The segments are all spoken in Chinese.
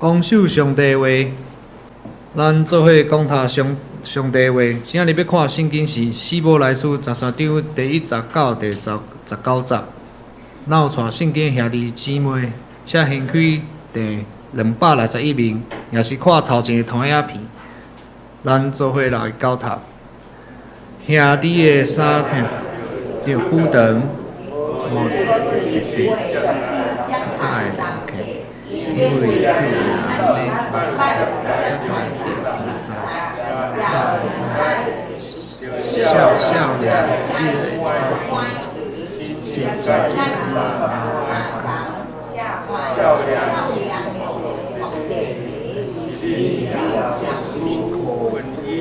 讲授上帝话，咱做伙讲他上帝话。今日要看圣经是《希伯来书》13章第1节到第19节。咱有带圣经兄弟姊妹，且掀开第261面，也是看头前的图影片。咱做伙来交谈。兄弟的衫条着苦长，无一定大人客，因为对人的笑笑脸，这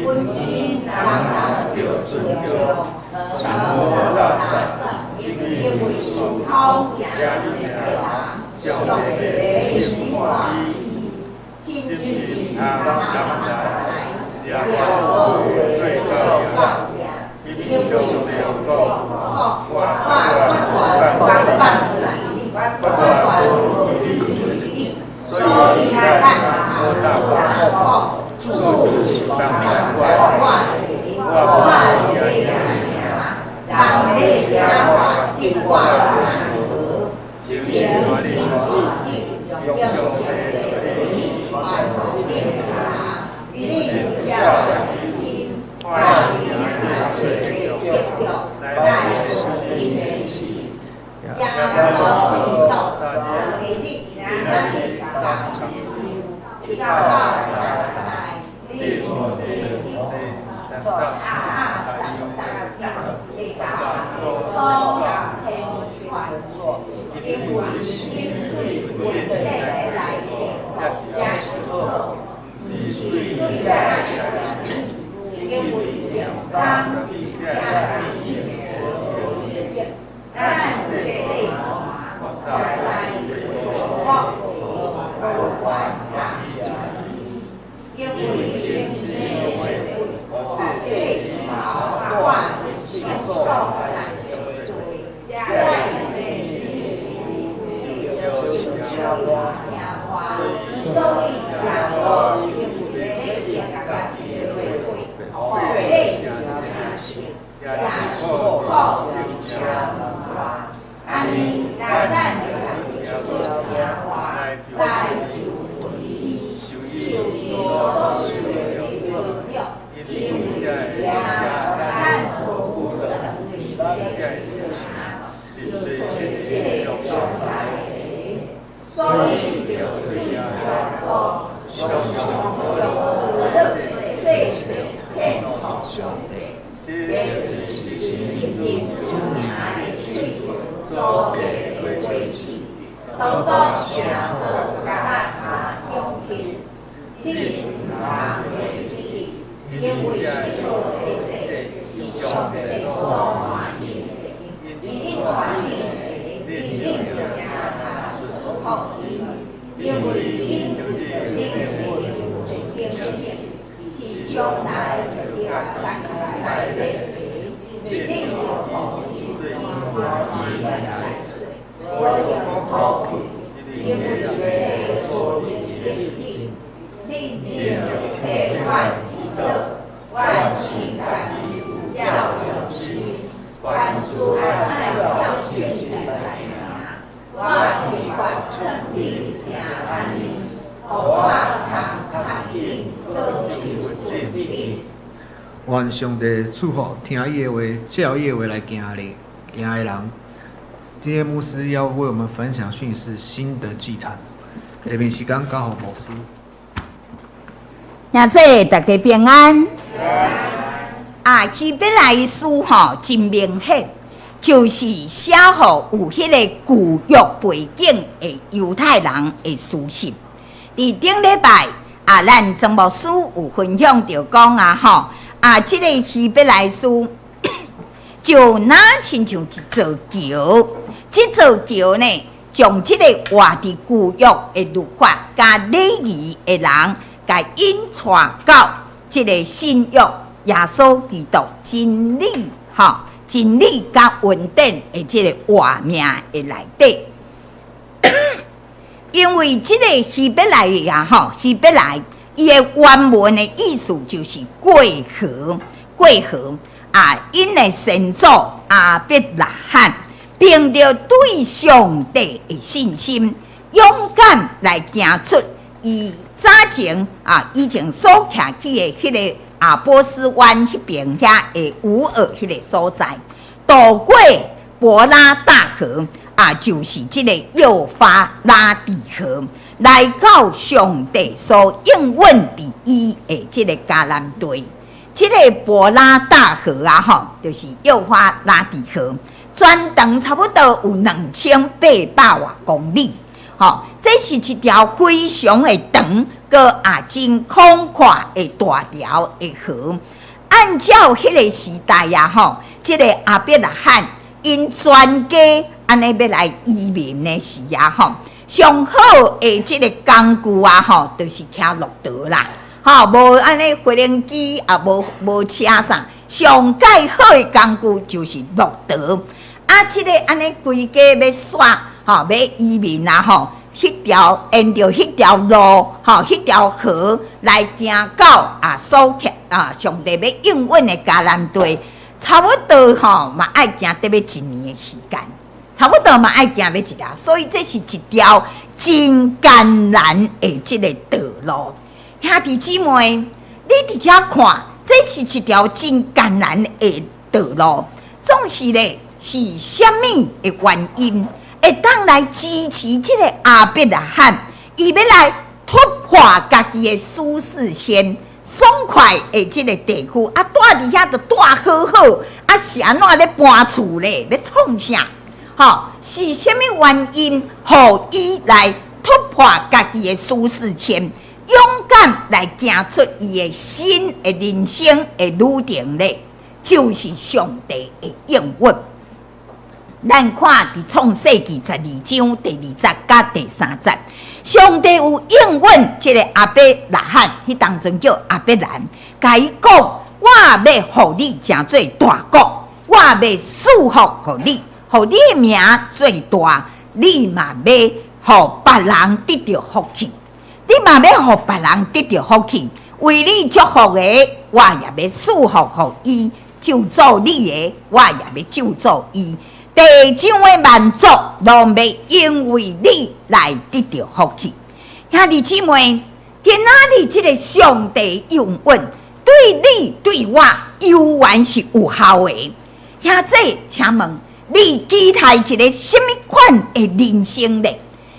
婚姻人人着尊重，因为属口也的人，上帝的心话语，亲情人了所最受到因为上帝讲，所以咱讲。主是当来我的名，人的声话定我难得，前的注定用上帝的力传福音人，你要听，欢迎来接着来福音的事，耶稣基督在你咱的家庭，到因为心对稳定来定，也是好，不是对来因为有当地也咱这个在我无关他因为真是这是好话轻松来追，所以耶稣因为你家己的会，你相信，也是靠相话，安尼咱就做听话，来就伊，就是所受的荣耀，因为咱无能力的就是这种状态。所以就对耶稣常常用乐最是偏好上帝，这就是心灵主名的水所给的规矩，都相互加上用品，你唔通违背，因为是做的这上帝所满意的，因传你就让他福音，因为因的是将来的来的定有福音，我有福因为这所你的万德，万心感恩教友心，万事爱教训的来拿。我希望成立平安的，我通定都求准备。愿上帝赐福听伊的话、照伊的话来行的人。今天牧师要为我们分享讯息：新的祭坛。下面时间交给牧师。现在大家平安。希伯来书真明显。就是写好有迄个旧约背景的犹太人的书信。伫顶礼拜咱曾牧师有分享着讲这个希伯来书就那亲像一座桥，这座桥呢，将这个活伫旧约的律法加礼仪的人，甲引带到这个新约耶稣基督真理真理甲稳定的这个活命的内底。因为这个希伯来呀，希伯来伊的原文的意思就是过河，过河啊！因的先祖亚伯拉罕，凭着对上帝的信心，勇敢来行出伊早前以前所徛起的迄个波斯湾迄边遐的乌尔迄个所在，渡过伯拉大河。就是这个幼发拉底河，来到上帝所应允伫伊的这个迦南地。这个伯拉大河就是幼发拉底河，全长差不多有2800多公里。这是一条非常的长，个真宽阔的大条的河。按照迄个时代这个亚伯拉罕因全家安尼要来移民的时上好的这个工具就是骑骆驼啦，无安尼飞行机无车啥，上介好的工具就是骆驼。这个安尼规家要煞要移民迄条沿着迄条路迄条河来行到所上帝要应允的迦南地，差不多嘛爱行得要1年的时间。差不多嘛爱行要一条，所以这是一条真艰难的这个道路。兄弟姊妹，你伫遮看，这是一条真艰难的道路。总是咧，是什么的原因会当来支持这个亚伯拉罕，伊要来突破家己的舒适圈，爽快的这个地区住伫遐就住好好，是安怎咧搬厝咧？要创啥？是什么原因，互伊来突破家己的舒适圈，勇敢来行出伊的新的人生的旅程呢？就是上帝的应允。咱看伫创世纪12章第20甲第3节，上帝有应允这个亚伯拉罕，迄当阵叫亚伯兰，甲伊讲：我要互你成做大国，我要祝福互你。互你的名最大，你嘛要互别人得到福气，你嘛要互别人得到福气。为你祝福的，我也要祝福互伊；救助你的，我也要救助伊。地上的万族拢要因为你来得到福气。兄弟姊妹，今仔日这个上帝应允，对你对我永远是有效的。兄弟，请问。你期待一个什么款的人生呢？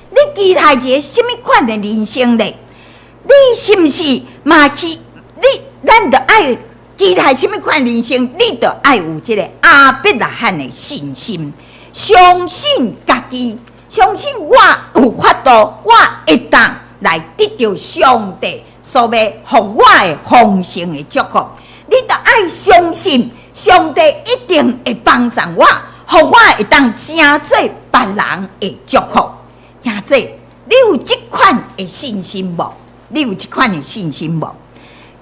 你期待一个什么款的人生呢？你是不是嘛是咱就爱期待什么款人生？你就爱有这个亚伯拉罕的信心，相信家己，相信我有法度，我会当来得到上帝所要给我的丰盛的祝福。你就爱相信上帝一定会帮助我。互我会当成做别人的祝福，兄弟，你有这款的信心无？你有这款的信心无？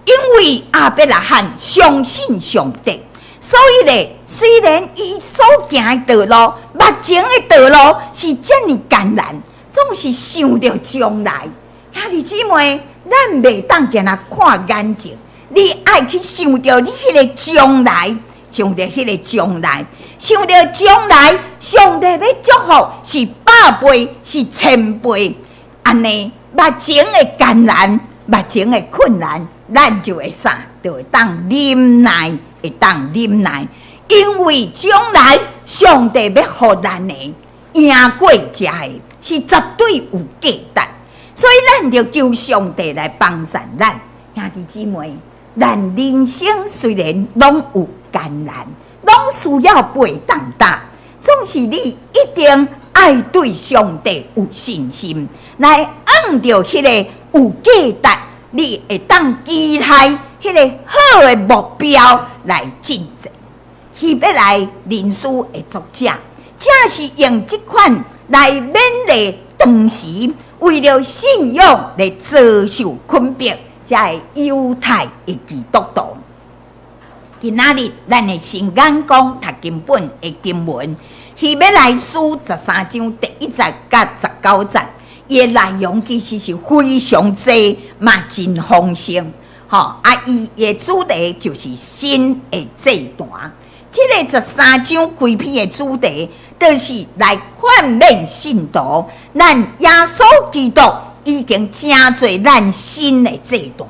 因为亚伯拉罕相信上帝，所以咧，虽然伊所行的道路、目前的道路是这么艰难，总是想着将来。兄弟姊妹，咱袂当惊他看眼前，你爱去想着你迄个将来，想着迄个将来。想到将来，上帝要祝福是100倍，是1000倍。安尼，目前的艰难，目前的困难，咱就会啥？就会当忍耐，会当忍耐。因为将来上帝要互咱的赢过这个，是绝对有价值。所以咱就求上帝来帮助咱。兄弟姊妹，咱人生虽然拢有艰难。拢需要背当大，总是你一定爱对上帝有信心，来按照迄个有价值，你会当期待迄个好的目标来进前。希伯来人书的作者，正是用这款来勉励当时为了信仰来遭受困迫，才会犹太的基督徒。今仔日，咱的先眼讲读经本的经文，希伯来书13章第1节甲19节，伊内容其实是非常多，嘛真丰盛。伊的主题就是新的祭坛。这个13章规篇的主题，就是来劝勉信徒，咱耶稣基督已经成做咱新的祭坛，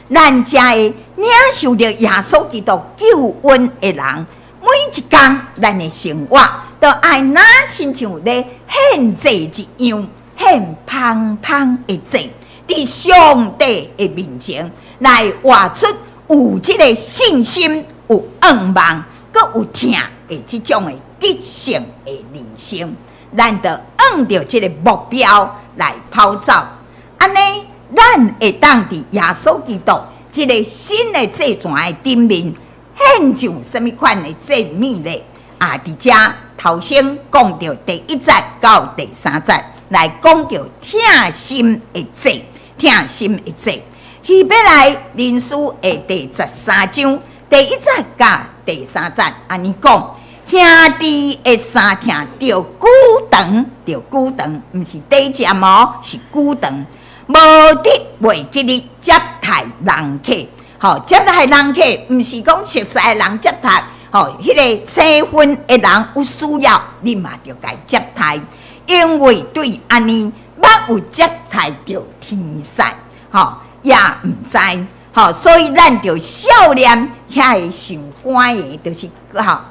咱才会领受着耶稣基督救恩的人，每一天咱的生活都爱拿亲像咧献祭一样，献芳芳的祭，伫上帝的面前来活出有这个信心、有愿望、佮有听的这种的得胜的人生，咱就按照这个目标来跑走。安尼，咱会当伫耶稣基督这个新的祭坛的顶面，献上什么款的祭物呢？伫遮头先讲到第1节到第3节，来讲到疼心的祭，疼心的祭。希伯来人书的第13章第1节到第3节，安尼讲，兄弟的三疼着久长，着久长，毋是短暂哦，是久长。无得袂记日接待人客，接待人客，毋是讲熟悉的人接待，迄个生分的人有需要，你嘛着该接待，因为对安尼，捌有接待着天使，也毋知，所以咱着少年遐会想关的，就是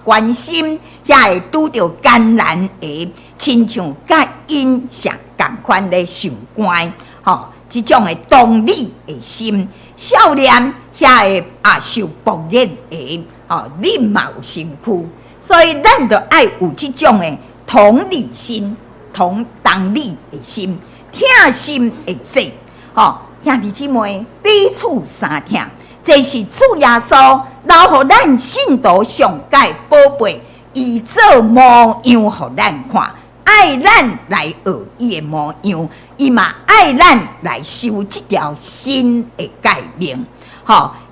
关心遐会拄着艰难的，亲像甲因相共款咧想关，这种的同理的心，少年遐会受迫害的，你嘛有身躯，所以咱着爱有这种的同理心、同理的心、疼心的心，兄弟姊妹彼此相疼，这是主耶稣留予咱信徒上界宝贝，伊做模样予咱看，爱咱来学伊的模样，伊嘛爱咱来修这条新的诫命，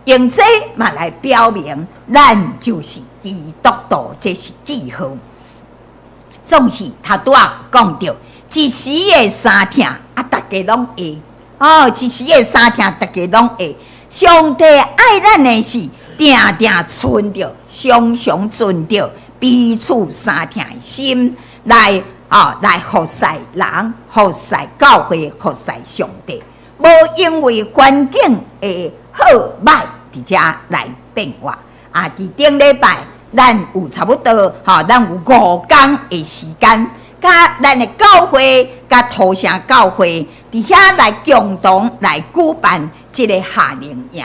用这嘛来表明咱就是基督徒，这是记号。总是他拄仔讲到，一时的三疼大家拢会。一时的三疼，大家拢会。上帝爱咱的是，定定存着，常常存着彼此三疼的心来服侍人、服侍教会、服侍上帝。无因为环境的好歹伫遮来变化。伫顶礼拜，咱有差不多，咱有5天的时间，甲咱的教会、甲土城教会。伫遐来共同来举办这个夏令营，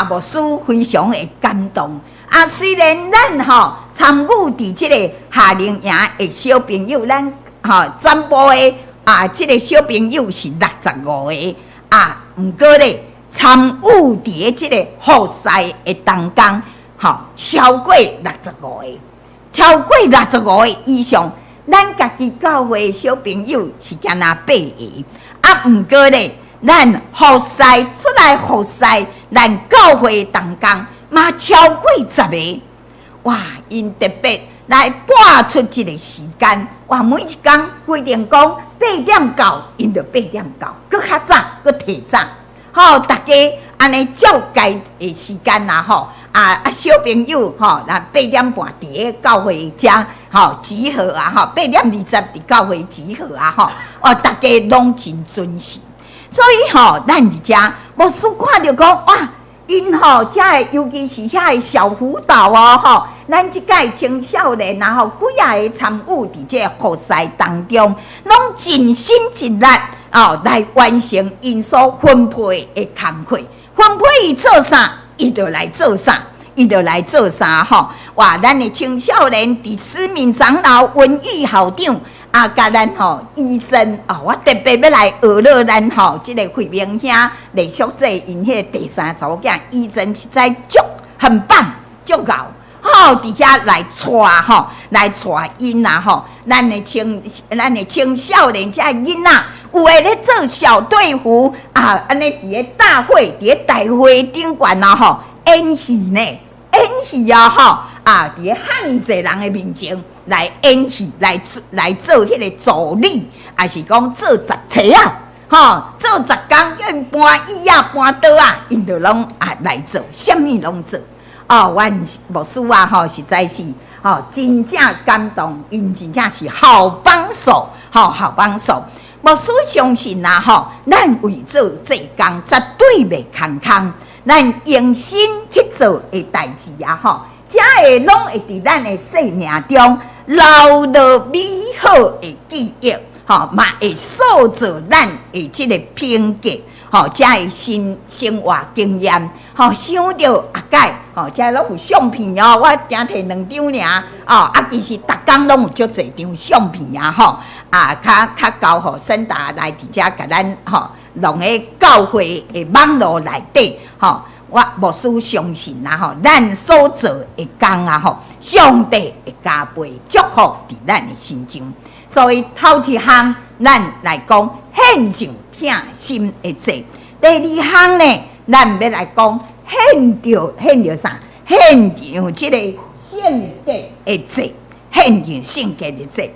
牧师非常的感动。虽然咱参与伫这个夏令营的小朋友，咱全部的这个小朋友是65个，毋过咧参与伫这个服侍的当中，超过65个，超过65个以上。咱家己教会的小朋友是敢若8个，毋过咧，咱服侍出来服侍，咱教会当中嘛超过10个。哇！因特别来拨出这个时间，哇！每一天规定讲8点到，因就8点到，搁较早，搁提早，大家安尼照该的时间啦，小朋友那8点半伫教会遮集合8点20伫教会集合大家拢真准时。所以咱伫遮牧师看到讲哇，因遮的尤其是遐的小辅导咱即届青少年几个参与伫这个服侍当中，拢尽心尽力来完成因所分配的工课，分配伊做啥，伊就来做啥。哇！咱的青少年伫思明长老、文玉校长甲咱医生我特别要来学乐咱这个慧明兄来宿舍因迄个第3查某囝医生实在很棒，足够伫遐来带因咱的青少年遮囡仔，有诶咧做小队服安尼伫个大会、伫个大会顶悬演戏呢。演戏伫个汉济人的面前来演戏，来做迄个助理，还是讲做杂差，找啊，做10工叫因搬椅啊、搬桌啊，因就拢来做，啥物拢做。阮牧师啊，实在是真正感动，因真正是好帮手，好帮手。牧师相信啊，咱为做这工绝对袂空空，咱用心去做的代志啊，才会拢会伫咱的生命中留落美好的记忆，嘛会塑造咱的这个品格，才会生活经验。想到阿介，遮拢有相片我定摕2张尔，其实逐工拢有足侪张相片较交互沈达来伫遮甲咱弄个教会的网络内底，我牧师相信咱所做的工上帝会加倍祝福伫咱的心中。所以头一项，咱来讲献上疼心的祭；第二项呢，咱要来讲献着啥？献上这个圣洁的祭，献上圣洁的祭。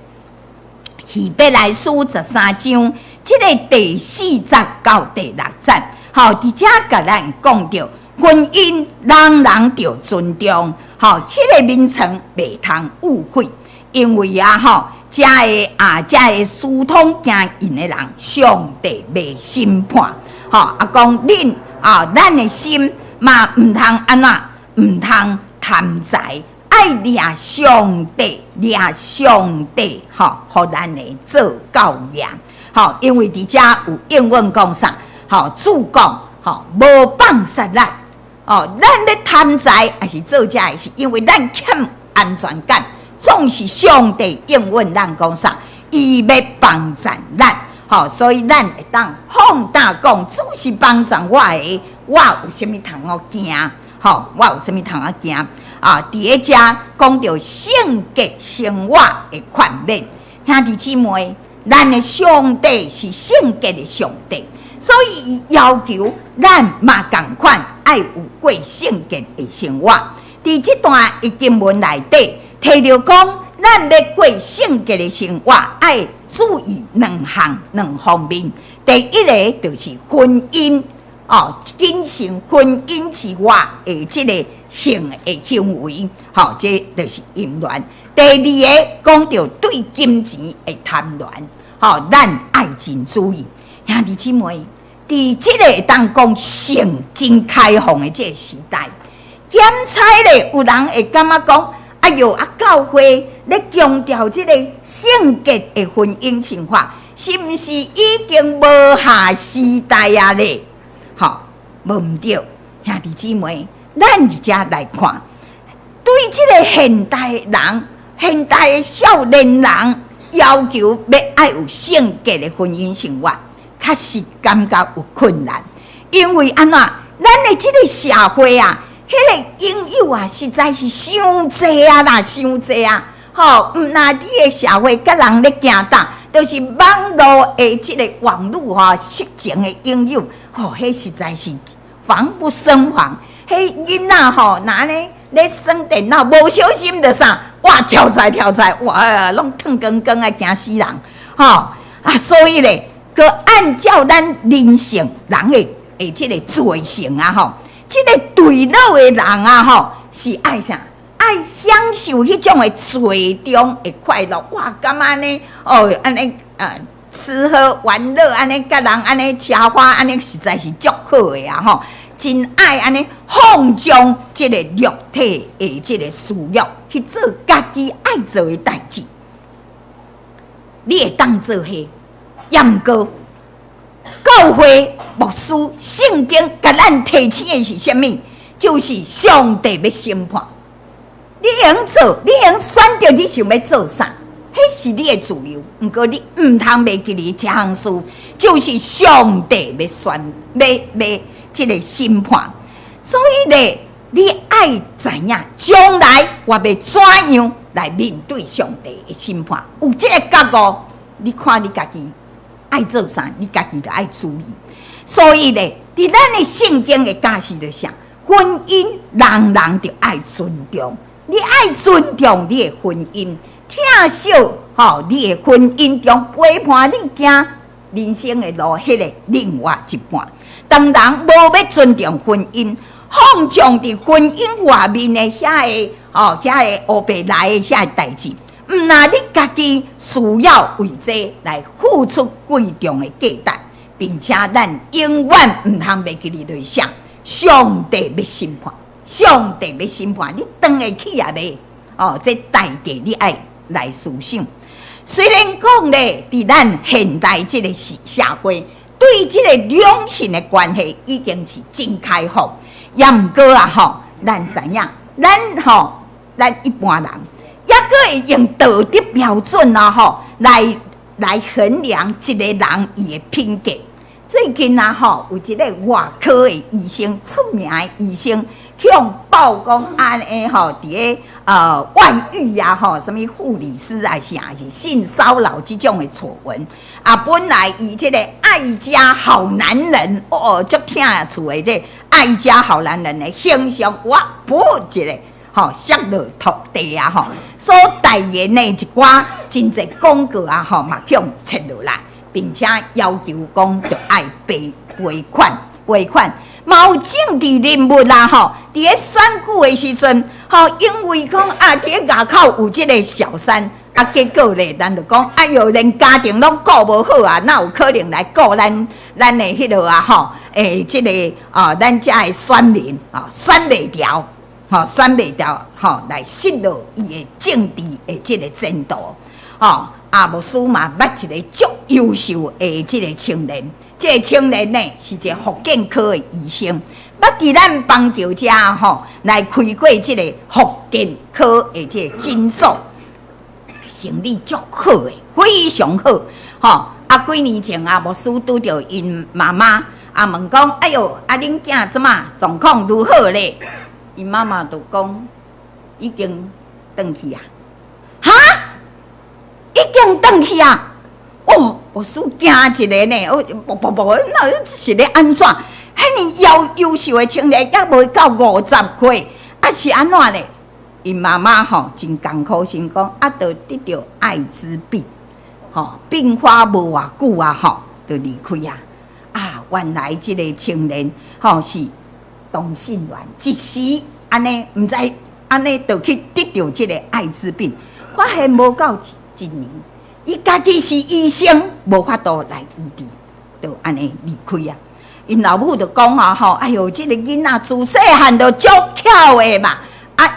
希伯来书13章，这个第4节到第6节，伫遮甲咱讲到婚姻，人人着尊重，迄个名称袂通误会，因为遮个私通行淫的人，上帝袂审判，讲恁咱的心嘛唔通安怎，唔通贪财。爱掠上帝，互咱的做教养。因为伫遮有英文讲啥？主讲，无放杀咱。咱咧贪财还是做遮的，是因为咱欠安全感。总是上帝应允咱讲啥？伊要帮助咱。所以咱会当放胆讲，主是帮助我的，我有啥物通好惊？我有啥物通好惊？伫个遮讲到圣洁生活的宽免，兄弟姊妹，咱的上帝是圣洁的上帝，所以伊要求咱嘛同款爱有过圣洁的生活。伫这段的经文内底提到讲，咱要过圣洁的生活，爱注意两方面。第一个就是婚姻，进行婚姻之外的这个性的行为，这就是淫乱。第二个讲到对金钱的贪恋，咱爱真注意，兄弟姊妹，伫这个当讲性真开放的这个时代，检查咧，有人会感觉讲，哎哟，教会咧强调这个圣洁的婚姻生活，是不是已经无下时代咧？无毋对，兄弟姊妹。咱伫遮来看，对这个现代人、现代的少年人，要求要爱有圣洁的婚姻生活，确实感觉有困难。因为安怎，咱的这个社会迄个应有实在是伤济伤济毋那你的社会甲人咧行动，就是网络的这个网络色情的应用，迄实在是防不胜防。迄囡仔哪咧耍电脑，无小心就啥，哇跳出来，哇拢烫光光惊死人，所以咧，佮按照咱人性人的这个罪性这个对老的人是爱啥？爱享受迄种的最中的快乐，哇感觉呢？安尼吃喝玩乐，安尼甲人安尼吃花，安尼实在是足好的真爱安尼放纵这个肉体的这个私欲去做家己爱做的代志，你会当做迄，也毋过教会牧师圣经甲咱提醒的是啥物？就是上帝要审判。你用做，你用选择你想要做啥，迄是你的自由。毋过你毋通袂记哩这项事，就是上帝要要这个审判。所以咧，你爱知影将来我要怎样来面对上帝的审判。有这个觉悟，你看你家己爱做啥，你家己就爱注意。所以咧，伫咱的圣经的教示就是啥？婚姻人人就爱尊重，你爱尊重你的婚姻，疼惜你的婚姻中陪伴你行人生的路迄个另外一半。当人无要尊重婚姻，放纵伫婚姻外面的遐个黑白来的遐个代志，毋那你家己需要为这来付出贵重的价值，并且咱永远毋通袂记你对象，上帝要审判，上帝要审判，你当会起也袂这代价你爱来思想。虽然讲咧，伫咱现代这个社会，对这个两性的关系已经是真开放，也毋过啊咱知影，咱一般人也阁会用道德标准来衡量一个人伊的品格。最近有一个外科的医生，出名的医生，向曝光安尼伫个外遇什么护理师啊，啥是性骚扰这种的错闻啊。本来以这个爱家好男人足听厝的这爱家好男人的形象，我不一个摔落土地所代言的一寡真侪广告嘛向撤落来，并且要求讲着爱赔款。嘛有政治人物啦伫咧选举的时阵因为讲伫咧外口有即个小三结果咧，咱就讲哎哟，连家庭拢顾无好哪有可能来顾咱的迄落即个咱遮的选民选袂调来失落伊的政治的即个前途牧师嘛捌一个足优秀的即个青年。这个青年呢是一个复健科的医生，捌伫咱邦桥遮来开过这个复健科的这个诊所，生意足好的，非常好。几年前牧师拄着因妈妈问讲：“哎哟，恁囝怎么状况如何咧？”因妈妈就讲：“已经回去啊。”哈，已经回去啊！牧师惊一个呢，那是咧安怎？遐尔优秀的青年，也未到50岁，是安怎咧？因妈妈真艰苦心讲，就得到艾滋病，并发无偌久就离开原来这个青年是同性恋，一时安尼唔知安尼就去得到这个艾滋病，发现无到一年。伊家己是医生，无法度来医治，就安尼离开因老母就讲哎哟，这个囡仔自细汉就足巧的嘛，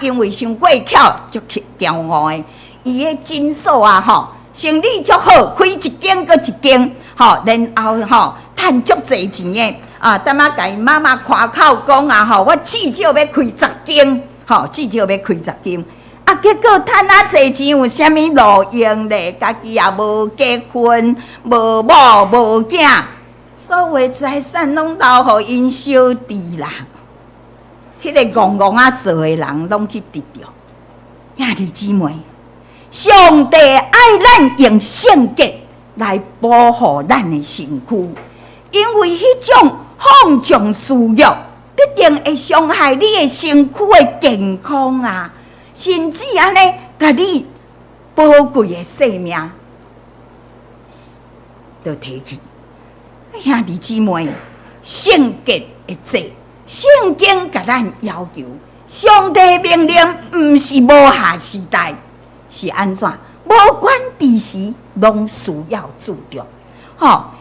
因为伤过巧，足骄傲的。伊的诊所生意足好，开一间搁一间，然后赚足侪钱的等下甲伊妈妈夸口讲我至少要开10间，至少要开10间。结果赚侪钱有啥物路用咧？家己也无结婚，无某无囝，所有财产拢留予因小弟啦。迄个戆戆做的人拢去得着。兄弟姊妹，上帝爱咱用圣洁来保护咱的身躯，因为迄种放纵私欲，必定会伤害你的身躯的健康甚至安尼，甲你宝贵的性命都提去。兄弟姊妹，圣洁的罪，圣经甲咱要求，上帝命令毋是无下时代，是安怎？无管地时，拢需要注重。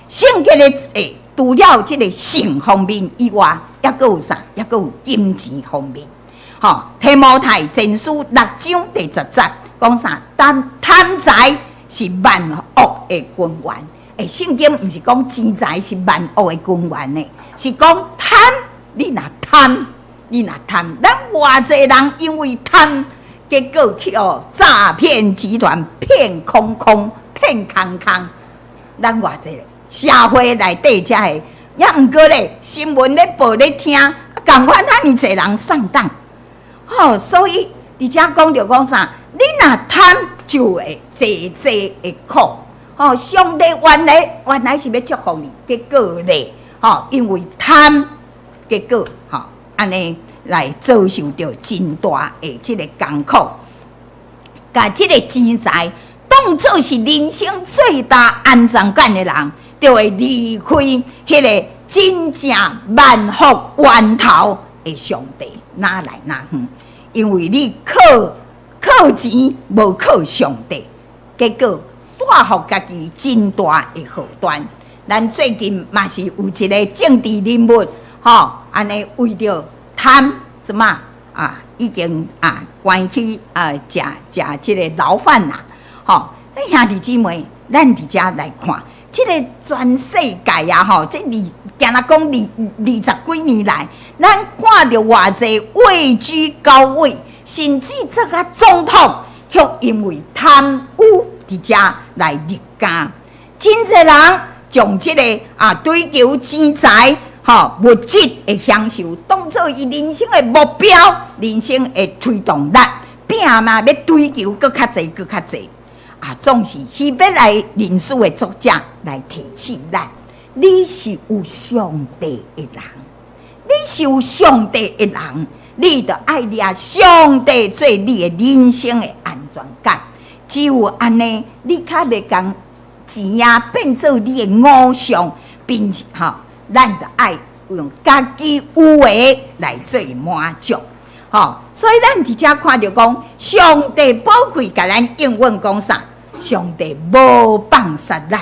圣洁的罪，除了这个性方面以外，还佫有啥？还佫有金钱方面。提摩太前书6章第10节讲啥？贪财是万恶的根源。圣经不是讲钱财是万恶的根源呢，是讲贪。你若贪，咱偌济人因为贪，结果去诈骗集团骗空，咱偌济社会内底遮的，也毋过咧新闻咧报咧听，共款遐尼济人上当。所以伫遮讲着讲啥？你若贪，就会济的苦。上帝原来是要祝福你，结果咧，因为贪，结果安尼来遭受着真大的这个艰苦，把这个钱财当作是人生最大安全感的人，就会离开迄个真正万福源头的上帝，哪来哪远？因为你靠钱，无靠上帝，结果带互家己真大的祸端。咱最近嘛是有一个政治人物，安尼为着贪什么啊，已经关起食即个牢饭啦，咱兄弟姊妹，咱伫遮来看，即个全世界啊，这今仔讲20几年来，咱看到偌济位居高位，甚至这个总统，却因为贪污伫遮来入监，真侪人。将这个追求钱财、物质的享受，当作伊人生的目标、人生的推动力，拼嘛要追求搁较济、搁较济。总是希望来认识的作者来提醒咱：你是有上帝的人，你是有上帝的人，你就爱抓上帝做你的人生的安全感。只有安尼，你较袂讲。钱变做你的偶像，并且咱就爱用家己有的来做满足，所以咱伫遮看到讲，上帝宝贵，甲咱应允讲啥？上帝无放杀咱，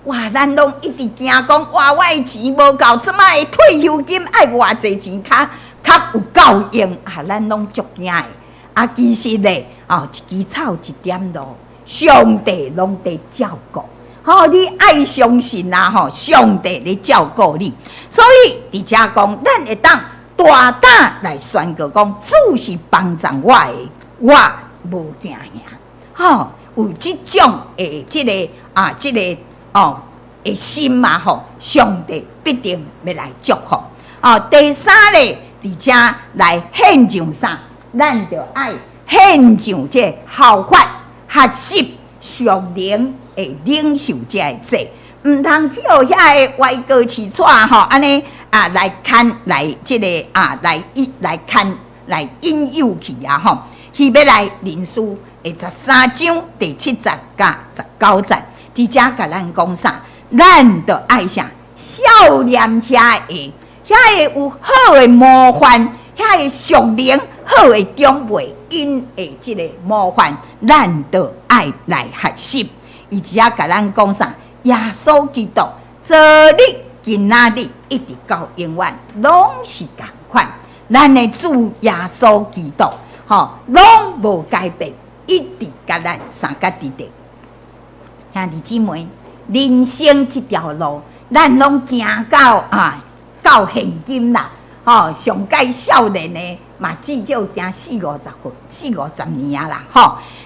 哇！咱拢一直惊讲，哇！我的钱无够，怎么的退休金爱偌济钱，较有够用咱拢足惊的。其实咧，一枝草一点露，上帝拢在照顾。你爱相信上帝咧照顾你，所以伫遮讲，咱会当大胆来宣告讲，主是帮助我的，我无惊吓。有即种的即个的心嘛上帝必定要来祝福。第三咧，伫遮来献上啥？咱就爱献上这效法、学习、属灵。会领受这个罪，唔通去互遐个歪歌起错安尼来看来这个来看来引诱去希要来认识的13章第7节甲19节，伫遮甲咱讲啥？咱着爱啥？少年遐个有好的模范，遐个属灵好的长辈，因的这个模范，咱着爱来学习。伊只甲咱讲啥？耶稣基督昨日、今仔日一直到永远，拢是同款。咱的主耶稣基督，拢无改变，一直甲咱相甲伫地。兄弟姊妹，人生这条路，咱拢行到现今啦。上介少年的嘛，至少行40-50年啦。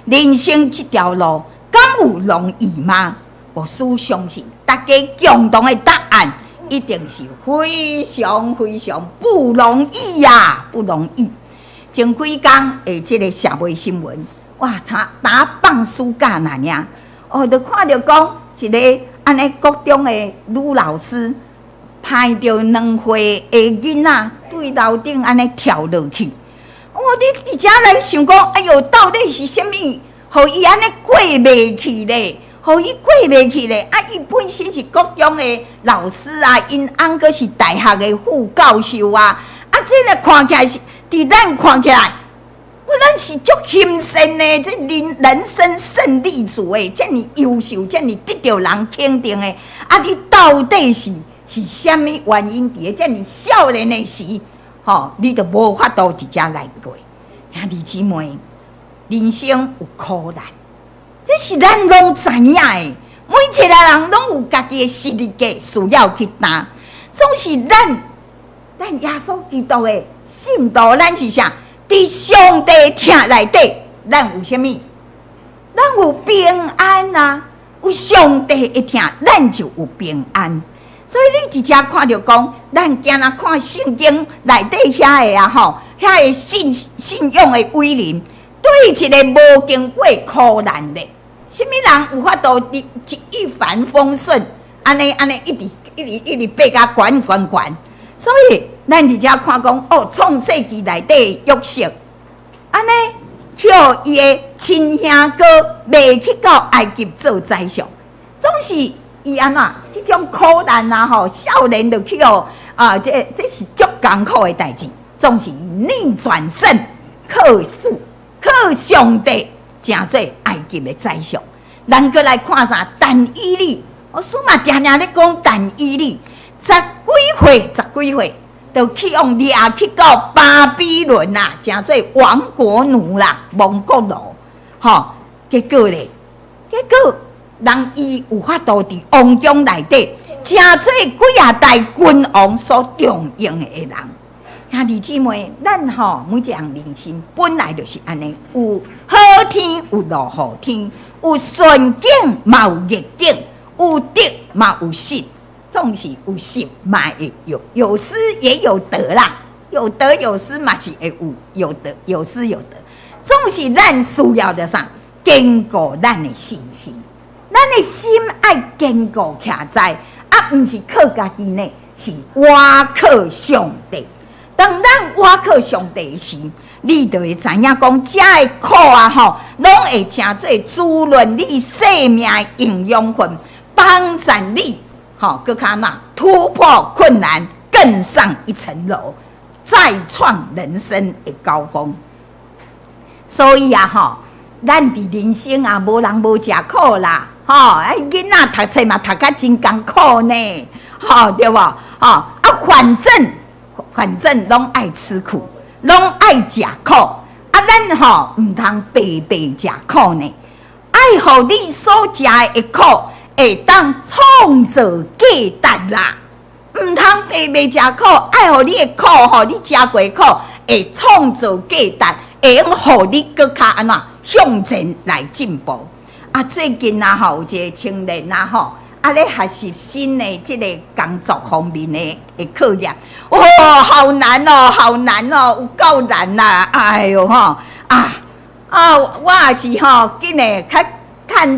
人生这条路。敢有容易吗？我相信大家共同的答案一定是非常非常不容易呀，不容易。前几天的这个社会新闻，哇，打放暑假那样，就看到讲一个安尼国中的女老师拍到2岁的囡仔对楼顶安尼跳落去，你伫遮来想讲，哎呦，到底是什么？互伊安尼过袂去咧，伊本身是国中的老师因翁阁是大学的副教授这个看起来是，伫咱看起来，咱是足欣赏的，这人生胜利组诶，这么优秀，这么得到人肯定的，你到底是什么原因？伫这么少年的时，你就无法度伫遮来过，兄弟姊妹。人生有苦难，这是咱拢知影的。每一个人拢有家己的实力嘅，需要去担。总是咱耶稣基督的信徒，咱是啥？伫上帝听内底，咱有啥物？咱有平安啊！有上帝一听，咱就有平安。所以你伫遮看到讲，咱今仔看圣经内底遐个遐个信仰的伟人。对一个无经过苦难的，什么人有法度一帆风顺？安尼一直爬甲悬。所以咱伫遮看讲，创世纪内底约瑟，安尼叫伊的亲兄哥卖去到埃及做宰相，总是伊安怎？即种苦难啊吼，少年就去哦这是足艰苦的代志，总是逆转胜，靠上帝，诚做埃及的宰相。咱搁来看啥？但以理，我师嘛常常咧讲但以理，十几岁，就去用掠去到巴比伦啦，诚做亡国奴啦，亡国奴。吼，结果人伊有法度伫王宫内底，诚做几啊代君王所重用的人。兄弟姊妹，咱吼每一项人生本来就是安尼，有好天有落雨天，有顺境嘛有逆境，有得嘛有失，总是有失嘛会有失也有得啦，有得有失嘛是会有得有失有得，总是咱需要的啥？坚固咱的信心，咱的心爱坚固徛在，不是靠家己呢，是倚靠上帝。当咱倚靠上帝时，你就会知影讲，这的苦啊吼，拢会成做滋润你生命营养分，帮助你吼，搁较那突破困难，更上一层楼，再创人生的高峰。所以啊吼，咱伫人生啊，无人无食苦啦，吼，囡仔读册嘛读甲真艰苦呢，吼，对无？吼，反正拢爱吃苦，拢爱食苦，咱吼唔通白食苦呢，爱互你所食的苦会当创造价值啦，唔通白食苦，爱互你的苦吼，你食过苦会创造价值，会用互你搁较安怎向前来进步。最近啊吼，有一个青年啊吼。咧学习新的这个工作方面的课业，好难哦，有够难啦！哎哟吼我也是吼，紧的较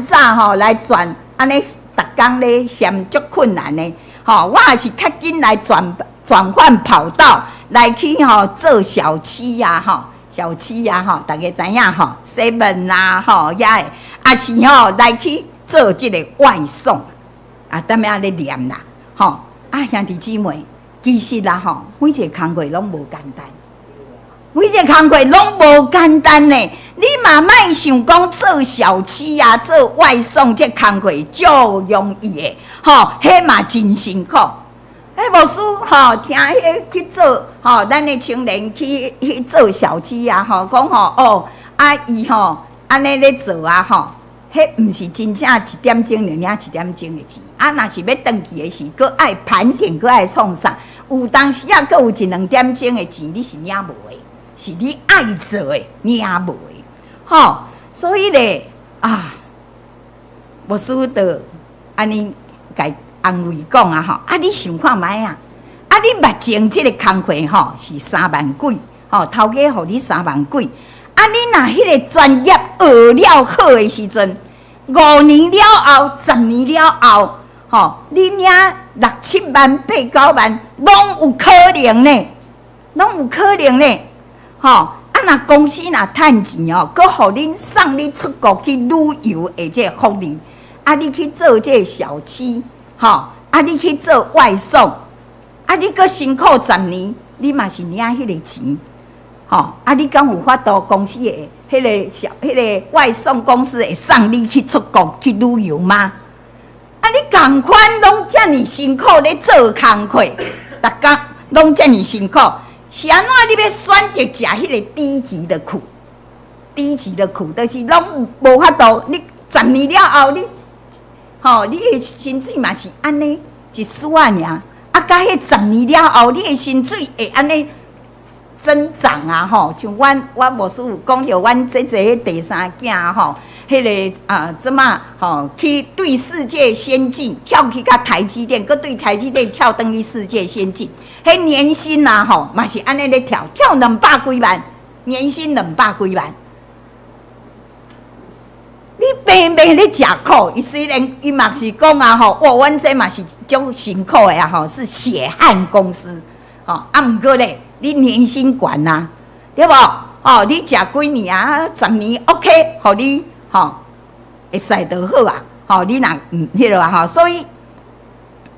早吼来转，安尼逐工咧嫌足困难的吼，我也是较紧来转换跑道来去吼做小七呀吼，大家知影吼 ，7啦吼也是吼来去做这个外送。踮遐咧念啦，吼兄弟姊妹，其实啦吼，每一个工课拢无简单，每一个工课拢无简单呢。你嘛莫想讲做小七啊，做外送这工课足容易的，吼，迄嘛真辛苦。牧师吼，听迄去做吼，咱的青年去做小七啊，吼，讲吼伊吼安尼咧做啊，吼。迄毋是真正1点钟、2点1点钟的钱，若是要转去的时，搁爱盘点，搁爱创啥？有当时搁有1、2点钟的钱，你是领无的，是你爱做的领无的，吼。所以咧牧师就安尼甲安慰讲啊，吼，你想看觅啊？你目前这个工课吼是3万几，吼，头家互你3万几。你若迄个专业学了好的时阵，5年了后、10年了后，吼，你领6、7万、8、9万，拢有可能呢，吼。若公司若趁钱哦，搁互恁送你出国去旅游的这个福利，你去做这个小七，吼，你去做外送，你搁辛苦10年，你嘛是领迄个钱。吼，你敢有法度公司的迄个外送公司会送你去出国去旅游吗？你同款拢遮尔辛苦咧做工课，逐工拢遮尔辛苦，是安怎你要选择食迄个低级的苦？低级的苦，就是拢无法度。你10年了后，你的薪水嘛是安尼一丝仔尔，甲迄10年了后，你的薪水会安尼增长啊！吼，像我牧师有讲着，阮这第3囝吼，迄个怎么吼去对世界先进，跳去甲台积电，搁对台积电跳登去世界先进，迄年薪啊吼，嘛是安尼咧跳200几万，年薪200几万。你白白咧食苦，伊虽然伊嘛是讲啊吼，阮这嘛是种辛苦的啊吼，是血汗公司，吼毋过咧。你年薪悬呐，对无？你食几年啊？10年 OK， 互你会使就好啊。你若迄落啊所以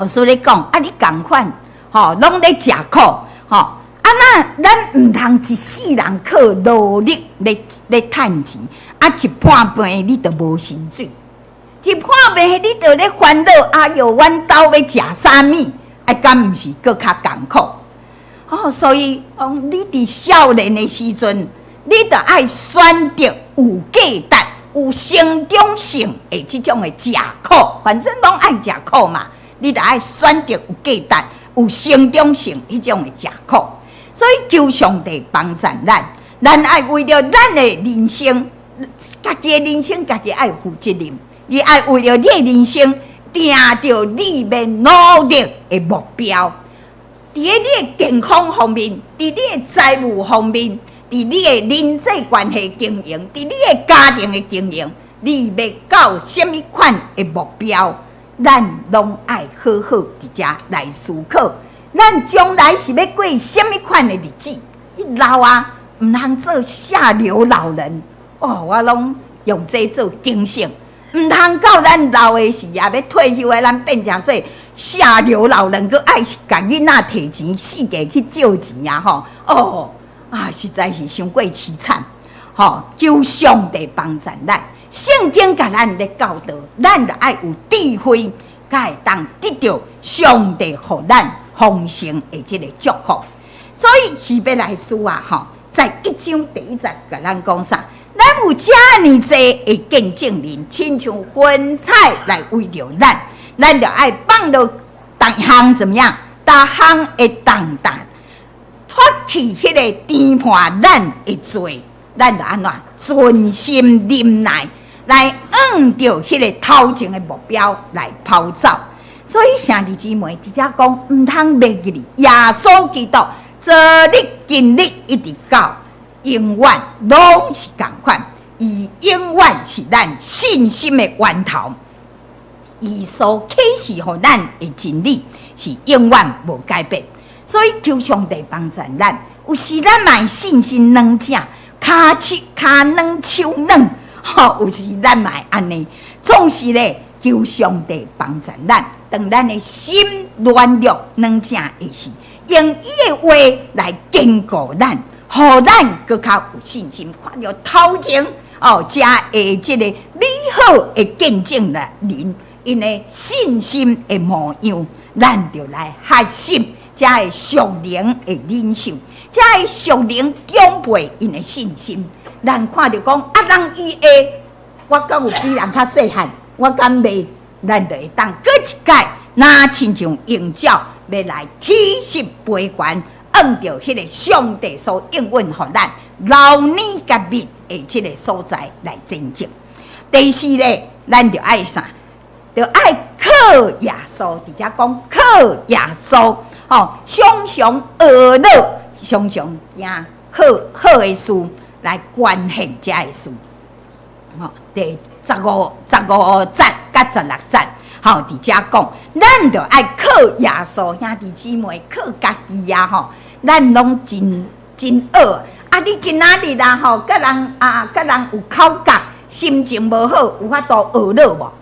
所以讲啊，你共款拢咧食苦那咱毋通一世人靠努力咧趁钱，一半病你都无薪水，一半病你都咧烦恼，阮兜要食啥物？敢毋是搁较艰苦？所以你伫少年的时阵，你著爱选择有价值、有成长性的即种的食苦，反正拢爱食苦嘛，你著爱选择有价值、有成长性迄种的食苦。所以求上帝帮助咱爱为了咱的人生，家己的人生家己爱负责任，你爱为了你的人生定着你要努力的目标。伫你的健康方面，伫你的财务方面，伫你的人际关系经营，伫你的家庭的经营，你要到什么款的目标，咱拢爱好好伫遮来思考。咱将来是要过什么款的日子？老毋通做下流老人我拢用这做警醒，毋通到咱老的时要退休的，咱变成做下流老人，佮爱甲囡仔摕钱，四界去借钱实在是伤过凄惨求上帝帮助咱，圣经甲咱咧教导，咱著爱有智慧，才会当得到上帝互咱丰盛的这个祝福。所以希伯来书在1章第1节甲咱讲啥？咱有遮尼济的见证人，亲像云彩来围着咱就爱放到逐项怎么样？逐项会重担，脱去迄个颠簸咱的罪，咱就安怎专心忍耐，来按照迄个头前的目标来跑走。所以兄弟姊妹，直接讲毋通忘记耶稣基督昨日、今日一直到永远拢是同款，伊永远是咱信心的源头。伊所启示互咱的真理是永远无改变。所以求上帝帮助咱，有时咱嘛信心软者，骹软手软，有时咱嘛安尼，总是咧求上帝帮助咱。当咱的心软弱软者的时，用伊的话来坚固咱，互咱更较有信心。看到头前遮的这个美好的见证的人，因的信心的模样，咱就来学习，才会属灵的领袖，才会属灵长辈因的信心。咱看到讲人伊的，我敢有比人较细汉，我敢袂。咱就会当过一届，那亲像鹰鸟要来体实飞悬，按照迄个上帝所应允互咱老年甲密的这个所在来前进。第四咧，咱就爱啥？就爱靠耶稣。直接讲靠耶稣，常常学乐，常常听好的事来关献这的事。第15节甲16节，伫遮讲，咱就爱靠耶稣，兄弟姊妹靠家己咱拢真学。你今仔日甲人有口角，心情无好，有法度学乐无？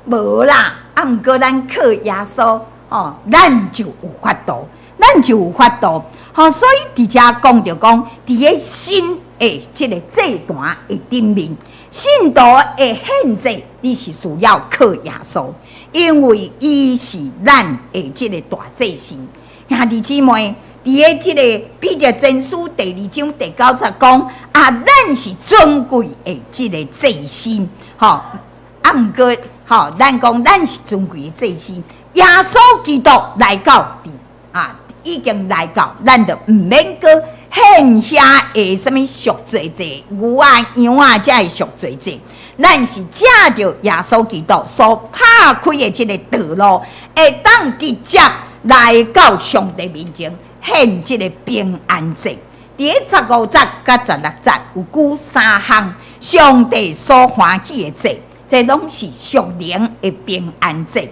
无啦。毋过咱靠耶稣，咱就有法度，所以伫遮讲着讲，伫个新的这个祭坛的顶面。信徒的现祭，你是需要靠耶稣，因为伊是咱的这个大祭司。兄弟姊妹，伫个这个彼得前书第2章第9节讲咱是尊贵的这个祭司，毋过咱讲咱是尊贵的祭司，耶稣基督来到已经来到，咱就毋免搁献遐的什么赎罪祭、牛羊才会赎罪祭，咱是借着耶稣基督所拍开的这个道路，会当直接来到上帝面前献这个平安祭。伫15节甲16节有举3项上帝所欢喜的祭，这拢是属灵的平安祭。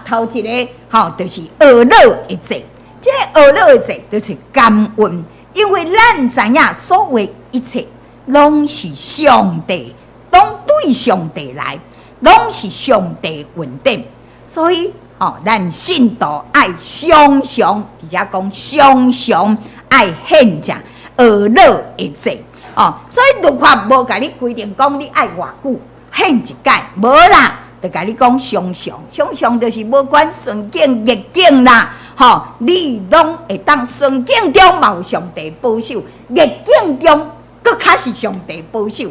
头一个就是恶乐的祭，这个恶乐的祭就是感恩。因为咱知影所有一切拢是上帝，拢对上帝来，拢是上帝恩典。所以咱信徒爱常常，而且讲常常爱献这娱乐的祭。所以律法无甲你规定讲你爱偌久献一届，无啦，就甲你讲常常，常常就是无管顺境逆境啦，你拢会当顺境中嘛有上帝保守，逆境中搁较是上帝保守。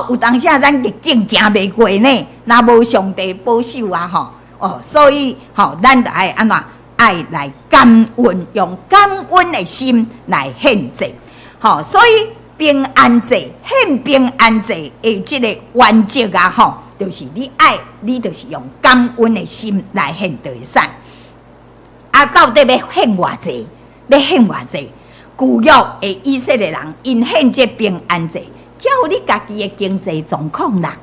有当时咱逆境行袂过呢，若无上帝保守啊，所以咱就爱安怎爱来感恩，用感恩的心来献祭。所以平安祭献平安祭的这个原则啊，就是你就是用感恩的心来献就会使。到底要献偌济？要献偌济？旧约的以色列人因献这平安祭，照你家己的经济状况啦，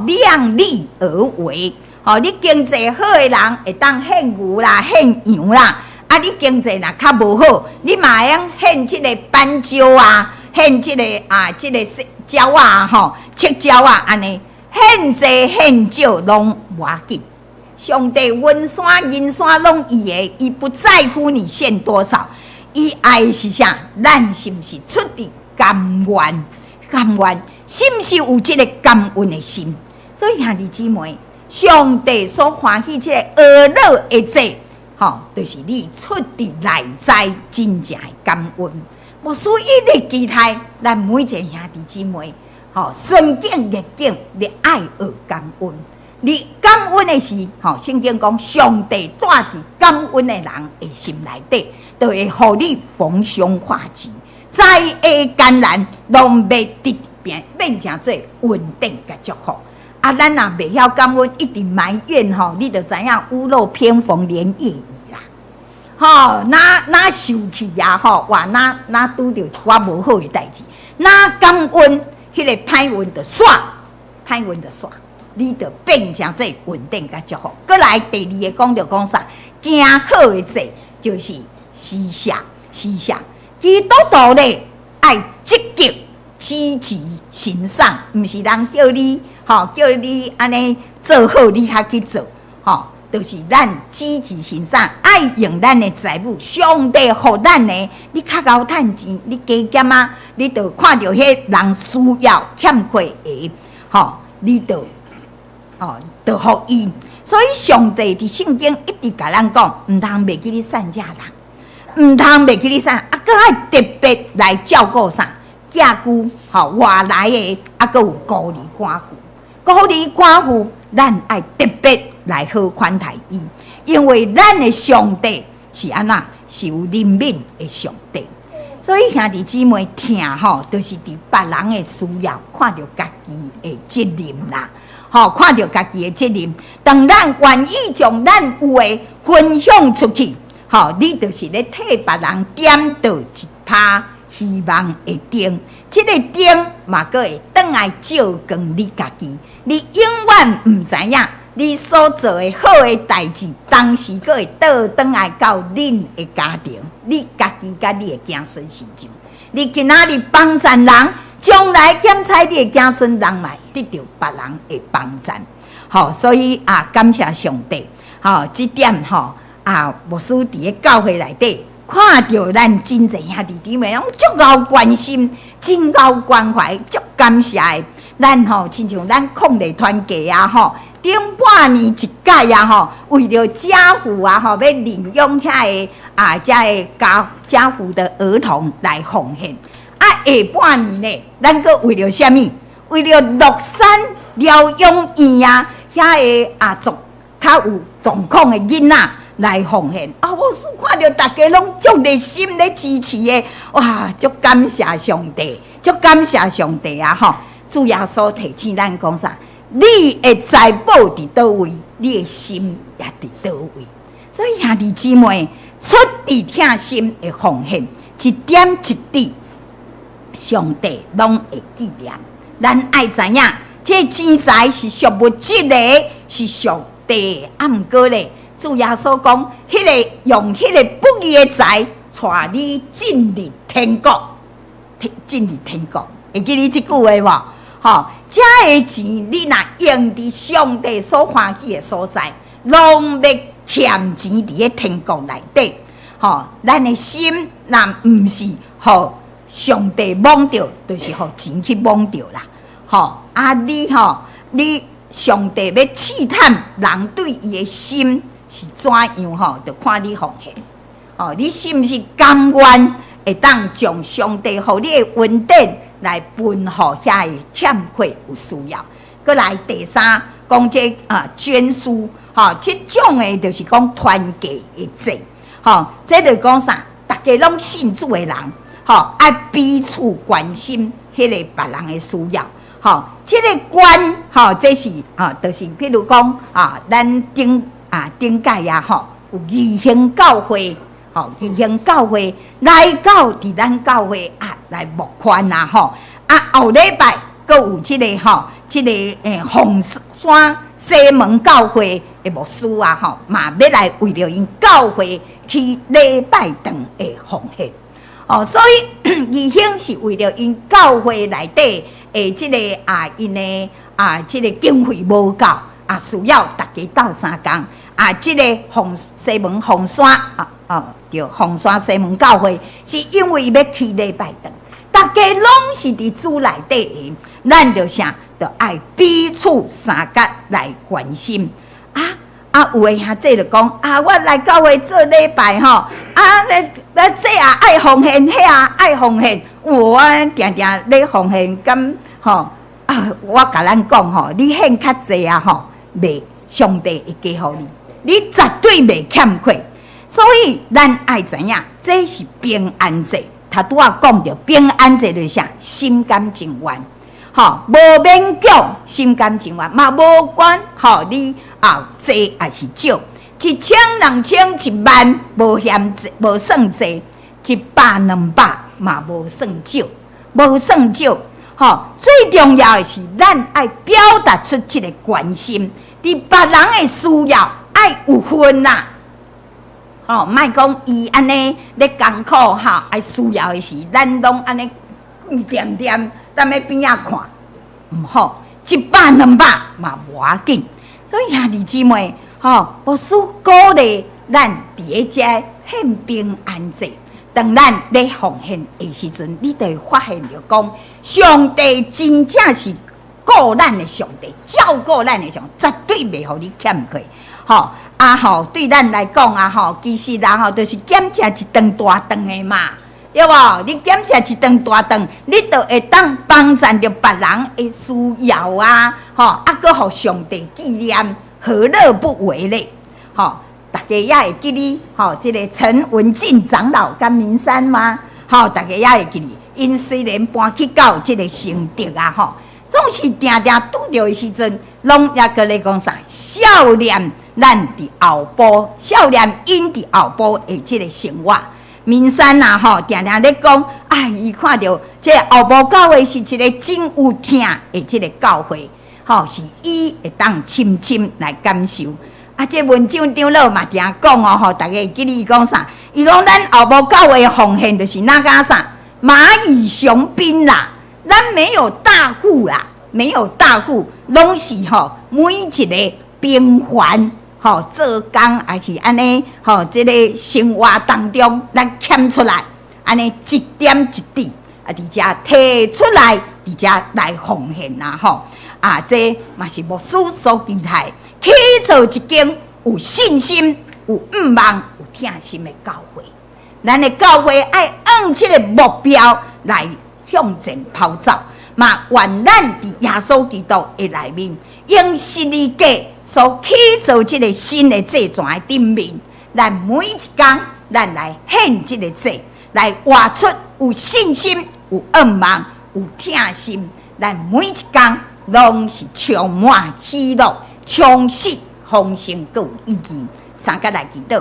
量力而为。你经济好的人会当献牛啦、献羊啦。你经济若较无好，你嘛会用献这个斑鸠啊，献这个鸟啊，赤鸟啊，安尼献济献少拢无要紧。上帝云山银山拢伊的，伊不在乎你献多少，伊爱是啥？咱是不是出于甘愿？甘愿，是不是有这个感恩的心？所以兄弟姊妹，上帝所欢喜这个娱乐的祭，就是你出于内在真正的感恩。无需一直期待咱每一个兄弟姊妹，顺境逆境，你爱学感恩。你感恩的是，圣经讲上帝带伫感恩的人的心内底，就会互你逢凶化吉，灾厄艰难拢要变成做稳定甲祝福。咱若袂晓感恩，一直埋怨你就知影屋漏偏逢连夜雨啦。哪受气啊？哇，哪拄着一寡无好的代志，哪感恩，迄个歹运就煞，歹运就煞。你就变成这稳定甲祝福。过来第二个讲就讲啥？行好的祭就是施舍，施舍。基督徒咧爱积极支持行善，毋是人叫你叫你安尼做好，你还去做，就是咱支持行善，爱用咱的财物，上帝互咱的，你较高趁钱，你加减啊，你就看到迄人需要欠缺的，你就互伊。所以上帝伫圣经一直甲咱讲，毋通袂记你善家人，毋通袂记你善，搁爱特别来照顾啥家居，外来的，搁有孤儿寡妇，孤儿寡妇，咱爱特别来好款待伊，因为咱的上帝是安那是有怜悯的上帝。所以兄弟姊妹听就是伫别人的需要，看到家己的责任啦。看到家己的责任，当咱愿意将咱有的分享出去，你就是咧替别人点到一帕希望的灯。这个灯嘛，阁会转来照光你家己。你永远唔知影，你所做的好的代志，当时阁会倒转来到恁的家庭，你家己甲你的子孙身上。你今仔日帮赞人，将来检查你的子孙人嘛，得到别人的帮赞。所以感谢上帝。这点牧师伫咧教会内底看到咱真侪兄弟姊妹，拢足够关心，真够关怀，足感谢的。咱亲像咱抗日团结顶半年一届为了家父要领养遐个遮个家父的儿童来奉献。下半年呢，咱阁为了什么？为了乐山疗养院遐个较有状况的囡仔来奉献。我是看到大家拢足热心咧支持的，哇！足感谢上帝，足感谢上帝主耶稣提醒咱讲啥？你的财宝伫倒位，你的心也伫倒位。所以兄弟姊妹，出于疼心的奉献，一点一滴，上帝拢会纪念。咱爱知影，这钱财是属物质的，是属地的。毋过咧，主耶稣讲，迄个用迄个不义的财，带你进入天国，进入天国。会记你这句话无？这个钱你若用伫上帝所欢喜的所在，拢要欠钱伫咧天国内底。咱的心若毋是互上帝蒙着，就是互钱去蒙着啦。你上帝要试探人对伊的心是怎样就看你奉献。你是毋是甘愿会当将上帝互你的恩典来分互遐个欠缺有需要？过来第三讲这捐书，这种的就是讲团结的祭，这就讲啥？大家拢信主的人，爱彼此关心迄个别人的需要。这个关，这是就是譬如讲咱顶届有义兴教会，义兴教会来到伫咱教会来募款后礼拜阁有这个凤山西门教会的牧师嘛要来为了因教会去礼拜堂的奉献。所以义兴是为了因教会内底这个因的这个经费无够需要大家斗相共这个西门凤山叫凤山西门教会，是因为要去礼拜堂，大家拢是伫主内底的，咱就啥，就爱彼此相甲来关心有诶兄弟就讲我来教会做礼拜那这爱奉献，迄爱奉献，我定定咧奉献，咁我甲咱讲你献较济袂上帝会加互你，你绝对袂欠缺。所以咱爱知影，这是平安节。他拄仔讲着平安节就是啥？心甘情愿，无勉强，心甘情愿嘛，无管你济还是少，1000、2000、10000，无嫌济，无算济，100、200嘛无算少，无算少。最重要的是，咱爱表达出这个关心，伫别人的需要爱有分啦。莫讲伊安尼咧艰苦爱需要的是，咱拢安尼点点踮咧边仔看，毋好100、200嘛无要紧。所以兄弟姊妹，牧师鼓励咱伫咧遮献平安节，当咱咧奉献的时阵，你就会发现着讲，上帝真正是顾咱的上帝，照顾咱的上帝，绝对袂互你欠缺。对咱来讲其实就是减食一顿大顿的嘛，对无？你减食一顿大顿，你就会当帮助着别人的需要搁互上帝纪念，何乐不为呢？大家也会记哩，这个陈文进长老跟明山吗？大家也会记哩。因虽然搬去到这个承德总是定定拄着的时阵，拢也搁咧讲啥？少年咱伫后部，少年因伫后部的这个生活。明山定定咧讲，伊看到这后部教会是一个真有听的这个教会，是伊会当深深来感受。这文章长老嘛定讲大家会记哩讲啥？伊讲咱后部教会的奉献就是那个啥？蚂蚁雄兵啦。咱没有大户啦，没有大户，拢是每一个平凡做工还是安尼这个生活当中，咱欠出来，安尼一点一滴而且摕出来，而且来奉献这嘛是牧师所期待，去做一间有信心、有愿望、有疼心的教会。咱的教会爱按这个目标来向前跑走，嘛愿咱伫耶稣基督的内面，用十字架所起造这个新的祭坛的顶面，咱每一天，咱来献这个祭，来活出有信心、有愿望、有疼心，咱每一天拢是充满喜乐、充实、丰盛、有意义。三个来祈祷，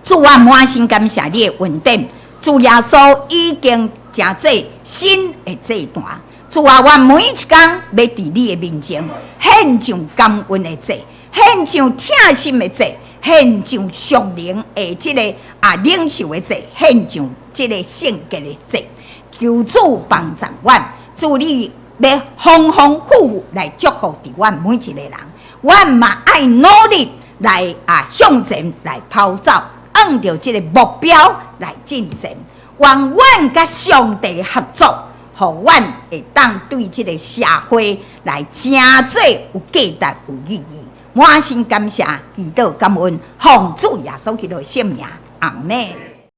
主啊，满心感谢你的恩典，主耶稣已经真做新的祭坛，主啊，我每一天要伫你的面前献上感恩的祭，献上疼心的祭，献上属灵的这个领袖的祭，献上这个圣洁的祭。求主帮助我，主你要丰丰富富来祝福伫我每一个人，我嘛爱努力来向前来跑走，按照这个目标来进前，愿阮甲上帝合作，互阮会当对这个社会来真做有价值、有意义。满心感谢，祈祷感恩，奉主耶稣基督的圣名，阿门。